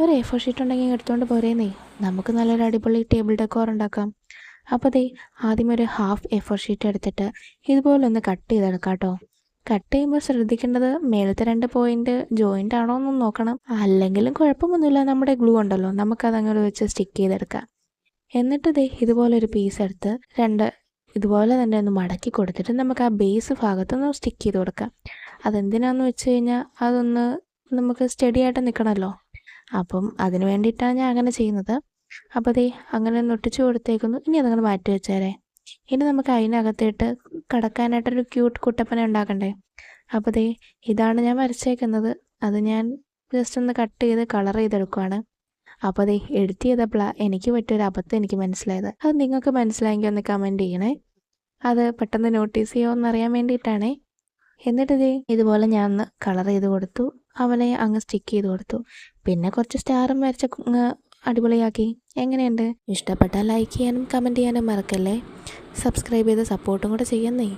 ഒരു A4 sheet ഉണ്ടെങ്കിൽ എടുത്തുകൊണ്ട് പോരേന്നേ, നമുക്ക് നല്ലൊരു അടിപൊളി ടേബിൾ ഡെക്കോർ ഉണ്ടാക്കാം. അപ്പോൾ ആദ്യം ഒരു ഹാഫ് A4 ഷീറ്റ് എടുത്തിട്ട് ഇതുപോലെ ഒന്ന് കട്ട് ചെയ്തെടുക്കാം കേട്ടോ. കട്ട് ചെയ്യുമ്പോൾ ശ്രദ്ധിക്കേണ്ടത് മേലത്തെ 2 പോയിൻ്റ് ജോയിൻ്റ് ആണോ എന്ന് നോക്കണം. അല്ലെങ്കിലും കുഴപ്പമൊന്നുമില്ല, നമ്മുടെ ഗ്ലൂ ഉണ്ടല്ലോ, നമുക്കതങ്ങോട്ട് വെച്ച് സ്റ്റിക്ക് ചെയ്തെടുക്കാം. എന്നിട്ട് ഇതുപോലൊരു പീസ് എടുത്ത് 2 ഇതുപോലെ തന്നെ ഒന്ന് മടക്കി കൊടുത്തിട്ട് നമുക്ക് ആ ബേസ് ഭാഗത്തൊന്ന് സ്റ്റിക്ക് ചെയ്ത് കൊടുക്കാം. അതെന്തിനാണെന്ന് വെച്ച് കഴിഞ്ഞാൽ അതൊന്ന് നമുക്ക് സ്റ്റഡി ആയിട്ട് നിൽക്കണമല്ലോ. അപ്പം അതിന് വേണ്ടിയിട്ടാണ് ഞാൻ അങ്ങനെ ചെയ്യുന്നത്. അപ്പോൾ അങ്ങനെ ഒന്ന് ഒട്ടിച്ച് കൊടുത്തേക്കുന്നു. ഇനി അതങ്ങനെ മാറ്റി വെച്ചേരെ. ഇനി നമുക്ക് അതിനകത്തിട്ട് കിടക്കാനായിട്ടൊരു ക്യൂട്ട് കുട്ടപ്പന ഉണ്ടാക്കണ്ടേ. അപ്പോൾ ഇതാണ് ഞാൻ വരച്ചേക്കുന്നത്. അത് ഞാൻ ജസ്റ്റ് ഒന്ന് കട്ട് ചെയ്ത് കളർ ചെയ്തെടുക്കുവാണ്. അപ്പോൾ എഡിറ്റ് ചെയ്തപ്പോഴാണ് എനിക്ക് പറ്റിയൊരു അബദ്ധം എനിക്ക് മനസ്സിലായത്. അത് നിങ്ങൾക്ക് മനസ്സിലായെങ്കിൽ ഒന്ന് കമൻറ്റ് ചെയ്യണേ. അത് പെട്ടെന്ന് നോട്ടീസ് ചെയ്യുമോയെന്നറിയാൻ വേണ്ടിയിട്ടാണേ. എന്നിട്ട് ഇതുപോലെ ഞാൻ ഒന്ന് കളർ ചെയ്ത് കൊടുത്തു, അവനെ അങ്ങ് സ്റ്റിക്ക് ചെയ്ത് കൊടുത്തു. പിന്നെ കുറച്ച് സ്റ്റാറും വരച്ച അടിപൊളിയാക്കി. എങ്ങനെയുണ്ട്? ഇഷ്ടപ്പെട്ടാൽ ലൈക്ക് ചെയ്യാനും കമൻറ്റ് ചെയ്യാനും മറക്കല്ലേ. സബ്സ്ക്രൈബ് ചെയ്ത് സപ്പോർട്ടും കൂടെ ചെയ്യുന്നേ.